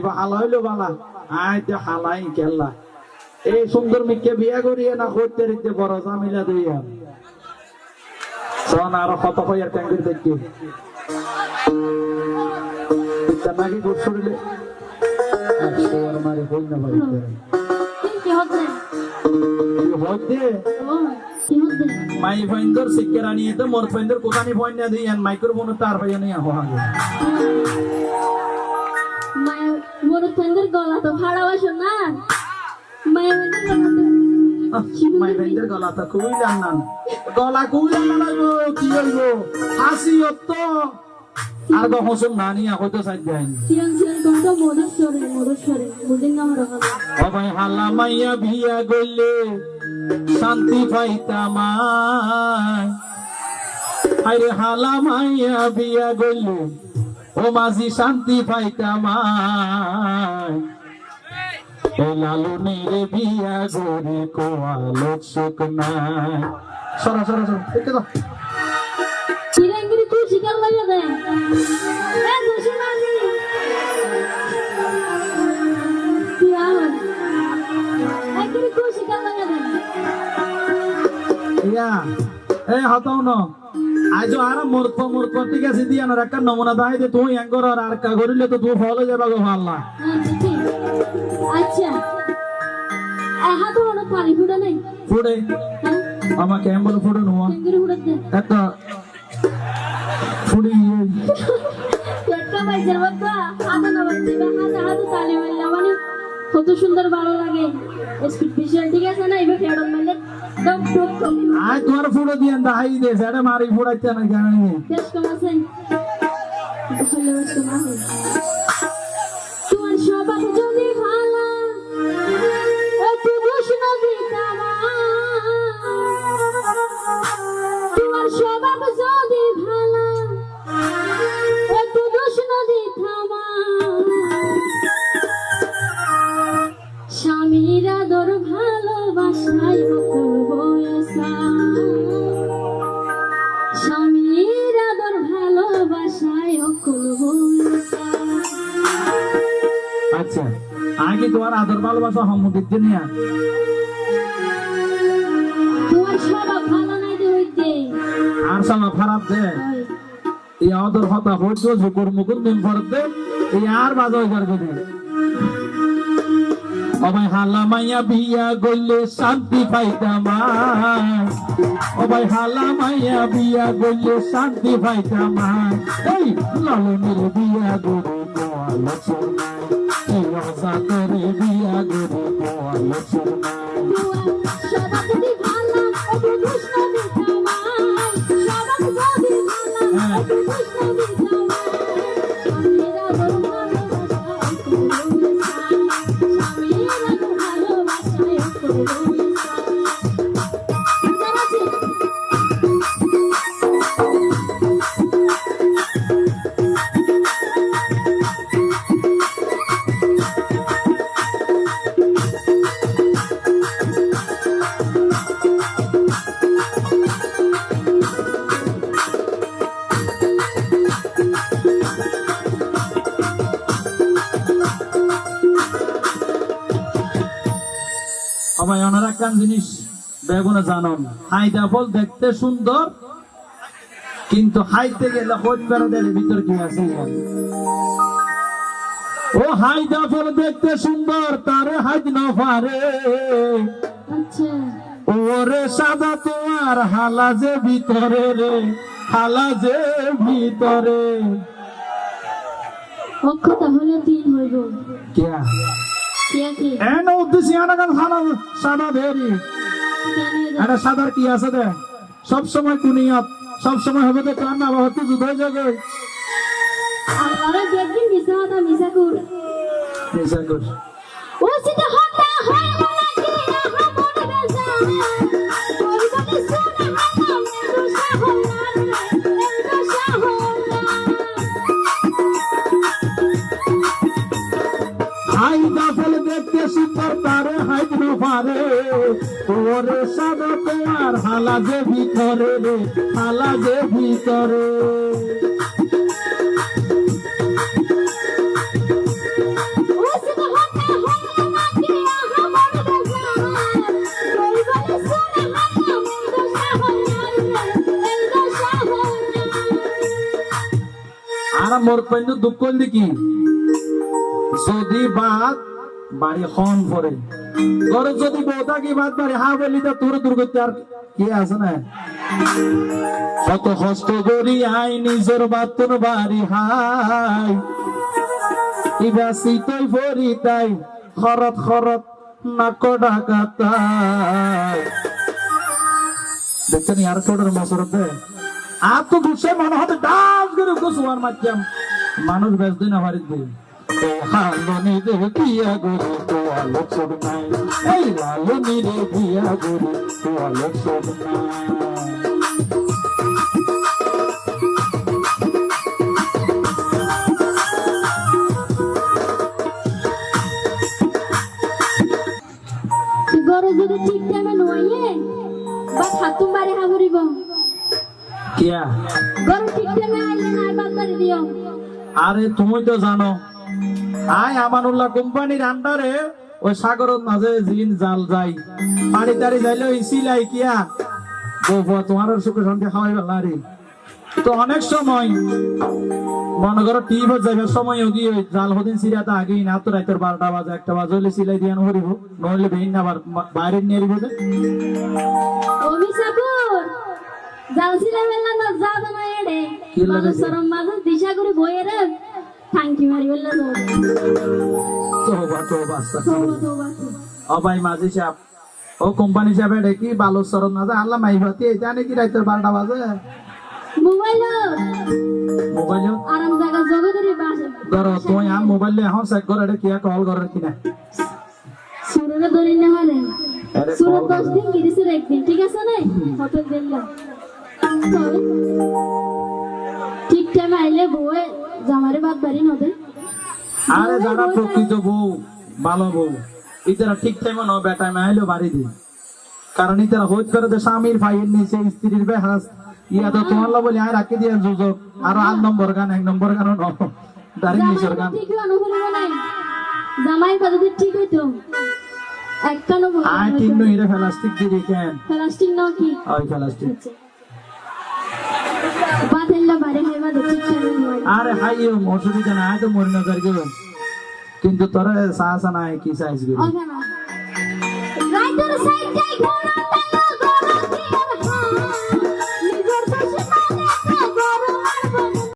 আইবা হালা হইলো বালা আইতে হালাই কেল্লা এই সুন্দর মিকে বিয়া করিয়ে না করতে রিতে বড় জামিলা দিয়া সোনা আর কত কইয়া ট্যাঙ্গির দেখি নাকি গোসলে আর মারে বই না ভাই কি হচ্ছে হইতে কি হচ্ছে মাই ফাইন্ডার সিকেরা নিয়ে তো মোর ফাইন্ডার কোকানি পয়েন্ট না দিই মাইক্রোফোন তার ভাই নিয়ে আগে মোর ফ্রেন্ডের গলা তো ভাড়া বাসো না মাই ফাইন্ডার গলা তো খুবই জানান গলা খুবই জানান কি হইবো হাসি তো আর গো হোসন না নিয়ে হয়তো সাইড দেন সিরান সিরান কোনটা মধুসরে মুদিন নাম রাখা বাবাই হালা মাইয়া বিয়া গইলে শান্তি পাইতাম আরে হালা মাইয়া বিয়া গইলে ও মাঝি শান্তি পাইতাম লালনের বিয়া গরে কোয়ালোক সুখ নাই সরা সরা সরা দেখতে দাও সিরাঙ্গিরি তুই শিকার লাগিয়ে দে এ দুশমানি কি আলো একরি তুই শিকার লাগিয়ে দে ইয়া এ হতাও না আজও আর মূর্খ ঠিক আছে দিয়া না একটা নমুনা দাই দে তুই এঙ্গর আর কা করিলে তো তুই ফলো যাবা গো আল্লাহ আচ্ছা এহা তো ওটা পানি ফুটা নাই ফুড়ে আমাকে এমবল ফুড়ে নোয়া একরি ফুটাতে একটা ফুড়ি একটা বাইজার বাবা হাতে না বাচ্চা হাতে তালি মারলে মানে কত সুন্দর ভালো লাগে স্পিড ফিশার ঠিক আছে না এবে ফেডন মানে ডক ডক আয় তোমার ফুড়ে দিয়ে দাই দে সেটা মারি ফুড়াইতে না কেন বেশ কম আছে তাহলে বেশ কম আছে তোমার স্বভাব যদি ভালো একটু দোষ না দিতাম তোমার স্বভাব যদি ভালো একটু দোষ না দিতাম স্বামীর আদর ভালোবাসায় অকল বয়সা স্বামীর আদর ভালোবাসায় অকল বয়সা আচ্ছা আগে তোমার আদর ভালোবাসা সম্মুখীন নিয়া তোমার স্বভাব ভালো নাই যে হইতে আর সামা খারাপ দে এই আদর হতা হইতো জুকুর মুকুর দিন পড়তে এই আর বাজার করবে দে অবাই হালা মাইয়া বিয়া গইলে শান্তি পাইতাম অবাই হালা মাইয়া বিয়া গইলে শান্তি পাইতাম এই লালনের বিয়া গরে গোয়ালো চুরনাই এই আশা করে বিয়া গরে গোয়ালো চুরনাই স্বভাব যদি ভালো একটু দোষ না দিতাম স্বভাব যদি ভালো একটু দোষ না দিতাম স্বামীর আদর ভালোবাসায় অকল বয়সা আমার অনার একটা জিনিস বেগুনে জানন হাইটা ফল দেখতে সুন্দর কিন্তু হাইতে গেলে হইত বেড়াদের ভিতর কি আছে ও হাইটা ফল দেখতে সুন্দর তারে হাইত না পারে আচ্ছা ওরে সাদা তোমার হালা যে ভিতরে রে হালা যে ভিতরে অক্ষ তাহলে তিন হইব কিয়া কিয়া কি এন উদ্দেশ্যে আনাগান হালা সাদা দেরি এটা সাদার কি আছে দে সব সময় কুনিয়ত সব সময় হবে তো কান না হতে যুদ্ধ জাগে আল্লাহর দেখবেন মিছা কথা মিছা কর নিশা কর ও সিধা হতা হয় বলা কি আহা মন বেজা ওই বলে সোনা হালা মেরু শাহনার মেরু শাহনা হাইটা ফল দেখতে সুন্দর তারে হাইত না পারে ওরে সাদা তোমার হালা যে ভিতরে রে হালা যে ভিতরে ও মোর পন্য দুঃখ হইলে কি যদি বাদ বাড়ি খন পরে ঘরে যদি বউ থাকি বাদ বাড়ি হা বলি তা তোর দুর্গতি আর কি আছে না কত কষ্ট করি আই নিজের বাতুন বাড়ি হাই ইবা সিতই ভরি তাই খরত খরত নাক ডাকাতা দেখছেন আর ছোটর মসরতে আর তো দুসে মনে হতে ডাস করে গোসুয়ার মাধ্যম মানুষ বেশ দিন আমার দিন হালনি রে বিয়া গরি তো আলোক সব নাই এই লালনি রে বিয়া গরি তো আলোক সব নাই গরু যদি ঠিক টাইমে নোয়াইয়ে বা হাতুম বাড়ি হাবুরিব কিয়া গরু ঠিক টাইমে আইলে না বাদ বাড়ি দিও আরে তুমি তো জানো আয় আমানুল্লাহ কোম্পানির আন্ডারে ওই সাগরের মাঝে জিন জাল যাই পানি তারি যাইলে ওই সিলাই কিয়া বউ তোমার সুখে শান্তি খাওয়াই বেলা রে তো অনেক সময় মনে করো টিপ যাইবার সময় গিয়ে ওই জাল হদিন সিরিয়াতে আগেই না তো রাতের 12টা বাজে 1টা বাজে হইলে সিলাই দিয়ে হরিব নইলে বেইন না বাইরে নিয়ে আসবো ওমি সাপুর জালসিলা বেলা না যাদ না এডে কি লাগে সরম মাঝে দিশা করে বইয়ে রে থাঙ্কি মারি বেলা তোবা তোবা ও ভাই মাঝি সাহেব ও কোম্পানি সাহেব এটা কি বালু সরম না যায় আল্লাহ মাইবাতি এটা নাকি রাতের 12টা বাজে মোবাইল আরাম জায়গা জগতের বাসে ধরো তুই আম মোবাইলে এখন চেক করে এটা কি কল করে কিনা সুররে ধরে না হলে সুর 10 দিন গিরিছে একদিন ঠিক আছে না কত দিন না ঠিক টাইম আইলে বউয়ে জামারে বাদ বাড়ি নদে আরে যারা প্রকৃত বউ ভালো বউ ইতারা ঠিক টাইমে ন বেটা মাইলো বাড়ি দি কারণ ইতারা হইত করে যে স্বামীর ভাইয়ের নিচে স্ত্রীর বেহাস ইয়া তো তোমার বলে আর রাখি দিয়ে যোজক আর 8 নম্বর গান 1 নম্বর গান ন দাঁড়ি নিচের গান ঠিক অনুভব নাই জামাই কথা ঠিক হইতো একখানো বল আই তিন নইরে প্লাস্টিক দি কেন প্লাস্টিক ন কি ওই প্লাস্টিক বাতেল্লা বাড়ি হাইবা দে ঠিক টাইমে আরে হাইও অসুবিধা না তো মরি না যার গেল কিন্তু তোর সাহস নাই কি সাইজ গেল ওখানে রাইটার সাইড যাই ঘোড়া